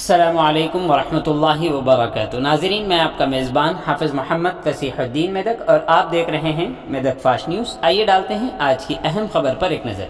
अस्सलामुअलैकुम वरहमतुल्लाहि वबरकातुहू। नाज़रीन, मैं आपका मेज़बान हाफिज़ मोहम्मद फसीहुद्दीन मेदक और आप देख रहे हैं मेदक फास्ट न्यूज़। आइए डालते हैं आज की अहम खबर पर एक नज़र।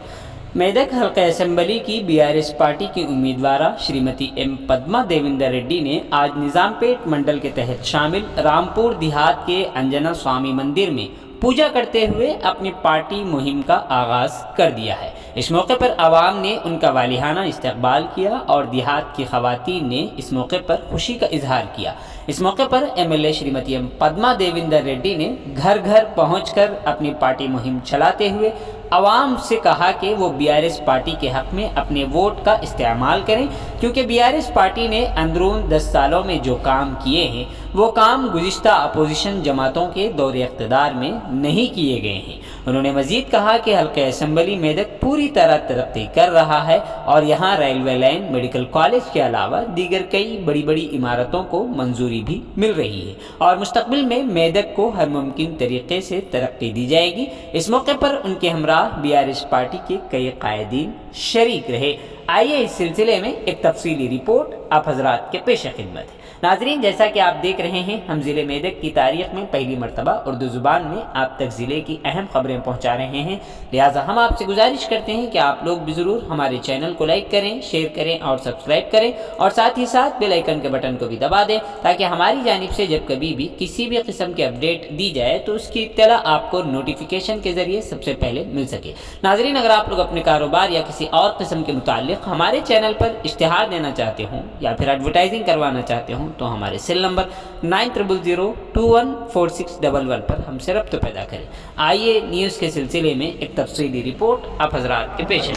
मेदक हल्का असम्बली की बीआरएस पार्टी की उम्मीदवार श्रीमती एम पद्मा देवेंद्र रेड्डी ने आज निज़ामपेट मंडल के तहत शामिल रामपुर देहात के अंजना स्वामी मंदिर में पूजा करते हुए अपनी पार्टी मुहिम का आगाज़ कर दिया है। इस मौके पर आवाम ने उनका वालिहाना इस्तकबाल किया और देहात की ख़वातीन ने इस मौके पर खुशी का इजहार किया। इस मौके पर एमएलए श्रीमती एम पद्मा देवेंद्र रेड्डी ने घर घर पहुंचकर अपनी पार्टी मुहिम चलाते हुए आवाम से कहा कि वो बीआरएस पार्टी के हक़ में अपने वोट का इस्तेमाल करें, क्योंकि बीआरएस पार्टी ने अंदरून 10 सालों में जो काम किए हैं वो काम गुज़िश्ता अपोजिशन जमातों के दौर इक़्तिदार में नहीं किए गए हैं। उन्होंने मज़ीद कहा कि हल्का असम्बली मेदक पूरी तरह तरक्की कर रहा है और यहाँ रेलवे लाइन, मेडिकल कॉलेज के अलावा दीगर कई बड़ी बड़ी इमारतों को मंजूरी भी मिल रही है और मुस्तक़बिल में मेदक को हर मुमकिन तरीके से तरक्की दी जाएगी। इस मौके पर उनके हमरा बीआरएस पार्टी के कई कायदीन शरीक रहे। आइए इस सिलसिले में एक तफसीली रिपोर्ट आप हजरात के पेश खिदमत है। नाजरीन, जैसा कि आप देख रहे हैं, हम ज़िले मेदक की तारीख में पहली मरतबा उर्दू ज़ुबान में आप तक ज़िले की अहम खबरें पहुंचा रहे हैं। लिहाजा हम आपसे गुजारिश करते हैं कि आप लोग भी ज़रूर हमारे चैनल को लाइक करें, शेयर करें और सब्सक्राइब करें और साथ ही साथ बेल आइकन के बटन को भी दबा दें, ताकि हमारी जानिब से जब कभी भी किसी भी किस्म की अपडेट दी जाए तो उसकी इत्तला आपको नोटिफिकेशन के ज़रिए सबसे पहले मिल सके। नाजरीन, अगर आप लोग अपने कारोबार या किसी और किस्म के मुताल्लिक़ हमारे चैनल पर इश्तिहार देना चाहते हों या फिर एडवर्टाइजिंग करवाना चाहते हों तो हमारे सेल नंबर 9000214611 पर हमसे रब्त पैदा करें। आइए न्यूज़ के सिलसिले में एक तफसीली रिपोर्ट आप हजरात के पेश है।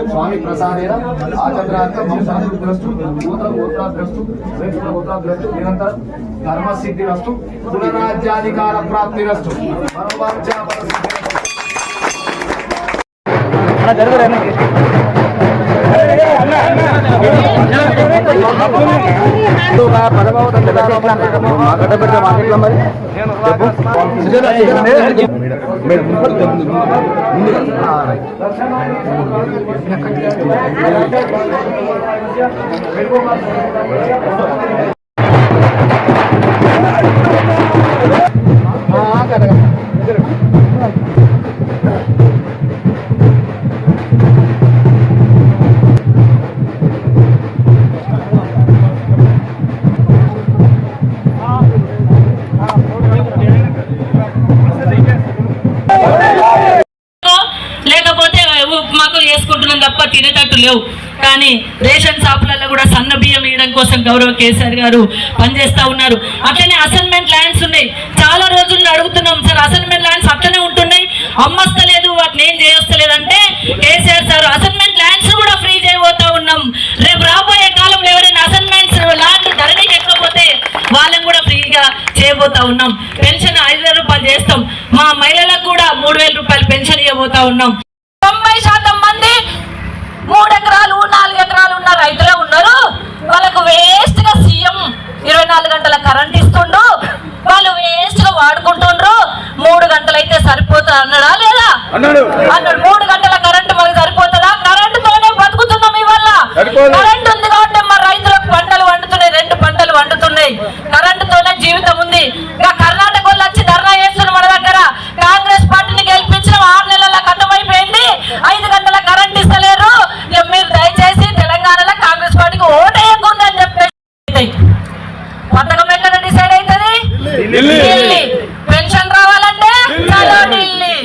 स्वामी प्रसादेन आचंद्रांत वंशाभिवृद्धि गोत्रगोत्राभ्यस्तु गोत्राभ्यस्तु निरंतर धर्म सिद्धिरस्तु पुनराज्याधिकार प्राप्तिरस्तु मनोवांछा తినేటట్టు లేవు. కానీ రేషన్ షాపులలో కూడా సన్న బియ్యం ఇవ్వడం కోసం గౌరవ కేసీఆర్ గారు పనిచేస్తూ ఉన్నారు. అట్లనే అసైన్మెంట్ ల్యాండ్స్ ఉన్నాయి. చాలా రోజుల్లో అడుగుతున్నాం సార్, అసైన్మెంట్ ల్యాండ్స్ అట్లనే ఉంటున్నాయి, అమ్మస్తలేదు, వాటిని ఏం చేయొస్తలేదంటే కేసీఆర్ సార్ అసైన్మెంట్ ల్యాండ్స్ కూడా ఫ్రీ చేయబోతా ఉన్నాం. రేపు రాబోయే కాలంలో ఎవరైనా అసైన్మెంట్స్ ల్యాండ్ ధరణికి ఎక్కకపోతే వాళ్ళని కూడా ఫ్రీగా చేయబోతా ఉన్నాం. పెన్షన్ 5,000 రూపాయలు చేస్తాం. మా మహిళలకు కూడా 3,000 రూపాయలు పెన్షన్ ఇవ్వబోతా ఉన్నాం. 90% మంది 3 ఎకరాలు 4 ఎకరాలు ఉన్న రైతులే ఉన్నారు. వాళ్ళకు వేస్ట్ గా సీఎం 24 గంటల కరెంట్ ఇస్తుండ్రు, వాళ్ళు వేస్ట్ గా వాడుకుంటుండ్రు. 3 గంటలు అయితే సరిపోతుంది అన్నాడా లేదా? అన్నాడు. 3 గంటల కరెంట్ మాకు సరిపోతుందా? కరెంటుతోనే బతుకుతున్నాం. ఇవాళ కరెంట్ ఉంది కాబట్టి మా రైతులకు పంటలు వండుతున్నాయి, 2 పంటలు వండుతున్నాయి. కరెంటుతోనే జీవితం ఉంది. ఇక కర్ణాటక వాళ్ళు వచ్చి ధర్నా చేస్తున్నారు మన దగ్గర. కాంగ్రెస్ పార్టీని గెలిపించిన 6 నెలల కథం అయిపోయింది. 5 గంటల కరెంట్ ఇస్తలేరు. మీరు దయచేసి తెలంగాణలో కాంగ్రెస్ పార్టీకి ఓటేయకుండా అని చెప్పేసి పథకం ఎక్కడ డిసైడ్ అవుతుంది? ఢిల్లీ. పెన్షన్ రావాలంటే చలో ఢిల్లీ,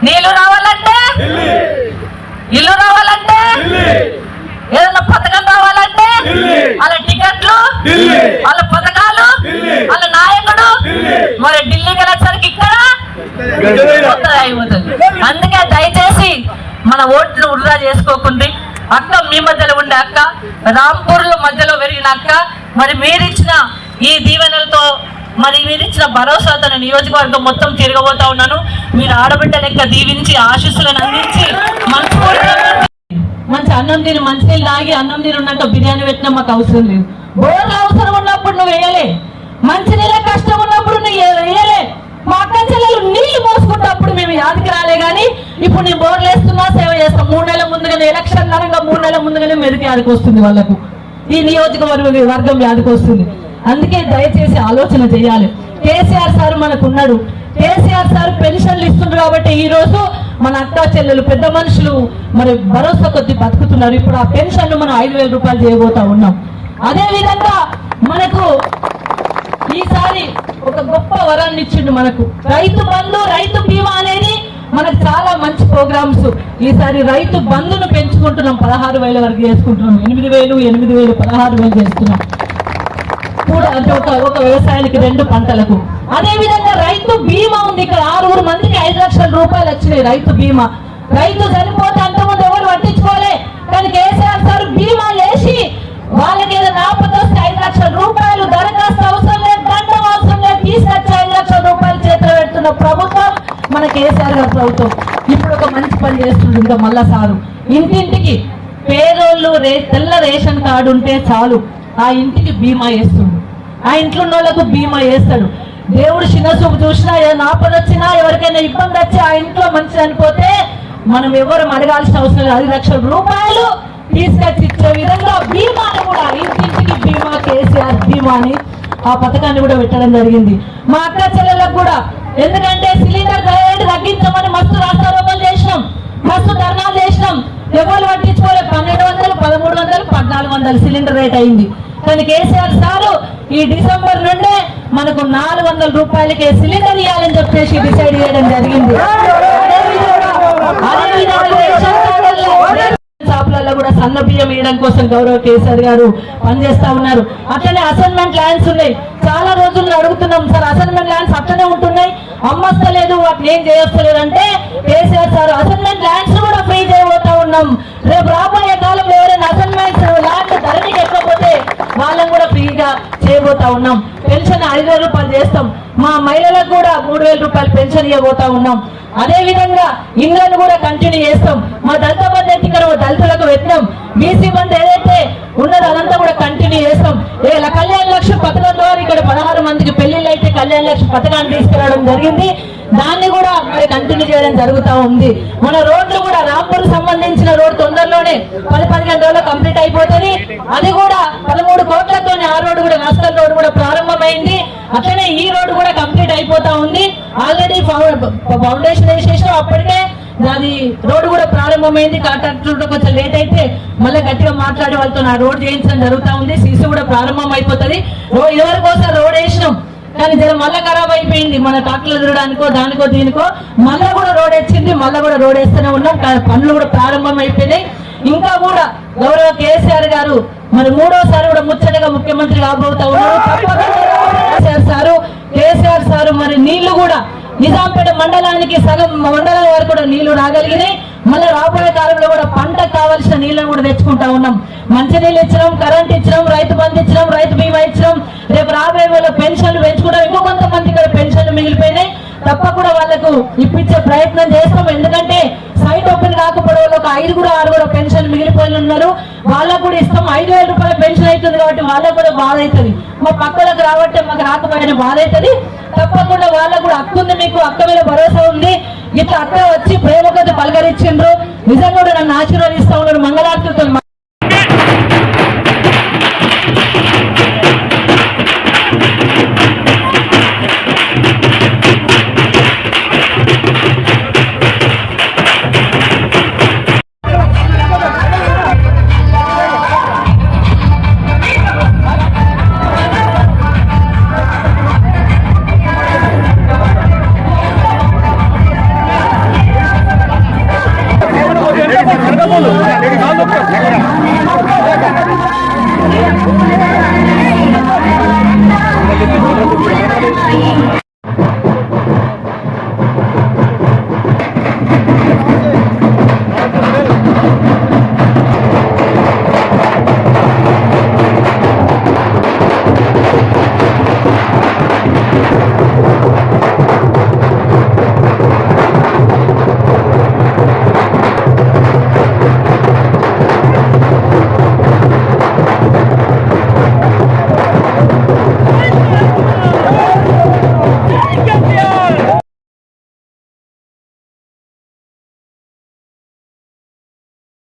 నీళ్లు రావాలంటే ఇల్లు రావాలంటే ఏదైనా పథకం రావాలంటే వాళ్ళ టికెట్లు, వాళ్ళ పథకాలు, వాళ్ళ నాయకుడు మరి ఢిల్లీకి వెళ్ళేసరికి ఇక్కడ అయిపోతుంది. అందుకే దయచేసి మన ఓట్లు వృధా చేసుకోకుండా అక్క మీ మధ్యలో ఉండే అక్క, రాంపూర్లో మధ్యలో పెరిగిన అక్క, మరి మీరిచ్చిన ఈ దీవెనలతో మరి మీరు ఇచ్చిన భరోసా తన నియోజకవర్గం మొత్తం తిరగబోతా ఉన్నాను. మీరు ఆడబిడ్డ లెక్క దీవించి ఆశీస్సులను అందించి మంచి అన్నం తిని మంచినీళ్ళు తాగి అన్నం తిని ఉన్నాక బిర్యానీ పెట్టినా మాకు అవసరం లేదు. బోర్లు అవసరం ఉన్నప్పుడు నువ్వు వేయలే, మంచినీళ్ళ కష్టం ఉన్నప్పుడు నువ్వు వేయలే. మా అక్క చెల్లెలు నీళ్లు మోసుకుంటప్పుడు మేము యాదికి రాలే కానీ ఇప్పుడు నేను బోర్లు వేస్తున్నా సేవ చేస్తాం. 3 నెలల ముందుగానే ఎలక్షన్ అనగా 3 నెలల ముందుగానే మెరుగు యాదికి వస్తుంది, వాళ్ళకు ఈ నియోజకవర్గం యాదికి వస్తుంది. అందుకే దయచేసి ఆలోచన చేయాలి. కేసీఆర్ సార్ మనకు ఉన్నాడు. కేసీఆర్ సార్ పెన్షన్లు ఇస్తున్నారు కాబట్టి ఈ రోజు మన అక్క చెల్లెలు పెద్ద మనుషులు మరి భరోసా కొద్ది బతుకుతున్నారు. ఇప్పుడు ఆ పెన్షన్లు మనం 5,000 రూపాయలు చేయబోతా ఉన్నాం. అదే విధంగా మనకు ఈసారి ఒక గొప్ప వరాన్ని ఇచ్చిండు మనకు. రైతు బంధు, రైతు బీమా అనేది మనకు చాలా మంచి ప్రోగ్రామ్స్. ఈసారి రైతు బంధును పెంచుకుంటున్నాం, 16,000 వరకు చేసుకుంటున్నాం. 8,000 16,000 చేస్తున్నాం కూడా. అంటే ఒక వ్యవసాయానికి 2 పంటలకు. అదే విధంగా రైతు బీమా ఉంది. ఇక్కడ 6 మందికి 5 లక్షల రూపాయలు వచ్చినాయి రైతు బీమా. రైతు చనిపోతే అంతకుముందు ఎవరు పట్టించుకోలే, కానీ కేసీఆర్ సార్ బీమా చేసి వాళ్ళకి ఏదైనా ఆపద వస్తే 5 లక్షల రూపాయలు దరఖాస్తు అవసరం లేదు, దండం అవసరం లేదు, తీసుకొచ్చి 5 లక్షల రూపాయలు చేతిలో పెడుతున్న ప్రభుత్వం మన కేసీఆర్ గారి ప్రభుత్వం. ఇప్పుడు ఒక మంచి పని చేస్తుంది ఇంకా మళ్ళా సారు. ఇంటింటికి పేదోళ్ళు తెల్ల రేషన్ కార్డు ఉంటే చాలు, ఆ ఇంటికి బీమా వేస్తుండు. ఆ ఇంట్లో ఉన్న వాళ్ళకు బీమా వేస్తాడు. దేవుడు చిన్నచూపు చూసినా, ఏదైనా ఆపద వచ్చినా, ఎవరికైనా ఇబ్బంది వచ్చి ఆ ఇంట్లో మంచి అనిపోతే మనం ఎవరు అడగాల్సిన అవసరం లేదు. 5 లక్షల రూపాయలు తీసుకొచ్చి ఇచ్చే విధంగా బీమాను కూడా, ఇంటింటికి బీమా, కేసీఆర్ బీమా అని ఆ పథకాన్ని కూడా పెట్టడం జరిగింది. మా అక్క చెల్లెలకు కూడా, ఎందుకంటే సిలిండర్ రేటు తగ్గించమని మస్తు రాస్తారోపణలు చేసినాం, మస్తు ధర్నాలు చేసినాం, ఎవరు పట్టించుకోలే. 1,200, 1,300, 1,400 సిలిండర్ రేట్ అయింది. కానీ కేసీఆర్ సారు ఈ డిసెంబర్ నుండే మనకు 400 రూపాయలకే సిలిండర్ ఇవ్వాలని చెప్పేసి డిసైడ్ చేయడం జరిగింది. షాపులలో కూడా సన్న బియ్యం వేయడం కోసం గౌరవ కేసీఆర్ గారు పనిచేస్తా ఉన్నారు. అట్లనే అసైన్మెంట్ ల్యాండ్స్ ఉన్నాయి. చాలా రోజుల్లో అడుగుతున్నాం సార్, అసైన్మెంట్ ల్యాండ్స్ అట్లనే ఉంటున్నాయి, అమ్మస్తలేదు, వాటిని ఏం చేయొస్తలేదు అంటే కేసీఆర్ సార్ అసైన్మెంట్ ల్యాండ్స్ కూడా ఫ్రీ చేయబోతా ఉన్నాం. రేపు రాబోయే కాలంలో ఎవరైనా అసైన్మెంట్స్ ల్యాండ్ ధరణికి ఎక్కకపోతే వాళ్ళని కూడా ఫ్రీగా చేయబోతా ఉన్నాం. పెన్షన్ 5,000 రూపాయలు చేస్తాం. మా మహిళలకు కూడా 3,000 రూపాయలు పెన్షన్ ఇవ్వబోతా ఉన్నాం. అదే విధంగా ఇళ్లను కూడా కంటిన్యూ చేస్తాం. మా దళిత బంధు ఇక్కడ దళితులకు పెట్టినాం. బీసీ బంధు ఏదైతే ఉన్నదో అదంతా కూడా కంటిన్యూ చేస్తాం. కళ్యాణ లక్ష్మి పథకం ద్వారా ఇక్కడ 16 మందికి పెళ్లిళ్ళు అయితే కళ్యాణ లక్ష్మి పథకాన్ని తీసుకురావడం జరిగింది. దాన్ని కూడా మరి కంటిన్యూ చేయడం జరుగుతూ ఉంది. మన రోడ్లు కూడా రాంపూర్ సంబంధించిన రోడ్ తొందరలోనే 10-15 రోజుల్లో కంప్లీట్ అయిపోతుంది. అది కూడా 13 కోట్లతోనే ఆ రోడ్డు కూడా, నస్కల్ రోడ్ కూడా ప్రారంభమైంది. అట్లనే ఈ రోడ్డు కూడా కంప్లీట్ అయిపోతా ఉంది. ఆల్రెడీ ఫౌండేషన్ వేసేసాం, అప్పటికే అది రోడ్డు కూడా ప్రారంభమైంది. కాంట్రాక్టర్ కొంచెం లేట్ అయితే మళ్ళీ గట్టిగా మాట్లాడి వాళ్ళతో ఆ రోడ్ చేయించడం జరుగుతూ ఉంది. సీసీ కూడా ప్రారంభం అయిపోతుంది. ఇదివరకోసారి రోడ్ వేసినాం, కానీ జనం మళ్ళీ ఖరాబ్ అయిపోయింది. మన ట్రాక్టర్లు తిరగడానికో దానికో దీనికో మళ్ళీ కూడా రోడ్ వచ్చింది. మళ్ళీ కూడా రోడ్ వేస్తూనే ఉన్నాం. పనులు కూడా ప్రారంభం అయిపోయినాయి. ఇంకా కూడా గౌరవ కేసీఆర్ గారు మరి 3వసారి కూడా ముచ్చటగా ముఖ్యమంత్రి కాబోతా ఉన్నారు. కేసీఆర్ సారు మరి నీళ్లు కూడా నిజాంపేట మండలానికి సగం మండలం వరకు కూడా నీళ్లు రాగలిగినాయి. మళ్ళీ రాబోయే కాలంలో కూడా పంటకు కావాల్సిన నీళ్లను కూడా తెచ్చుకుంటా ఉన్నాం. మంచినీళ్ళు ఇచ్చినాం, కరెంట్ ఇచ్చినాం, రైతు బంధు ఇచ్చినాం, రైతు బీమా ఇచ్చినాం. రేపు రాబోయే వేళ పెన్షన్లు పెంచుకుంటాం. ఇంకో కొంతమంది ఇక్కడ పెన్షన్లు మిగిలిపోయినాయి, తప్పకుండా వాళ్లకు ఇప్పించే ప్రయత్నం చేస్తాం. ఎందుకంటే సైట్ ఓపెన్ కాకపోవడం వల్ల ఒక 5-6 పెన్షన్ మిగిలిపోయి ఉన్నారు, వాళ్ళకు కూడా ఇస్తాం. 5,000 రూపాయల పెన్షన్ అవుతుంది కాబట్టి వాళ్ళకు కూడా బాధ అవుతుంది. మా పక్కలకు రాబట్టే మాకు రాకపోయిన బాధ అవుతుంది. తప్పకుండా వాళ్ళకు కూడా హక్కు ఉంది, మీకు అక్క మీద భరోసా ఉంది. ఇట్లా అక్క వచ్చి ప్రేమ కొద్ది పలకరించిండ్రు. నిజంగా కూడా నన్ను ఆశీర్వదిస్తా ఉన్నారు మంగళార్తులతో.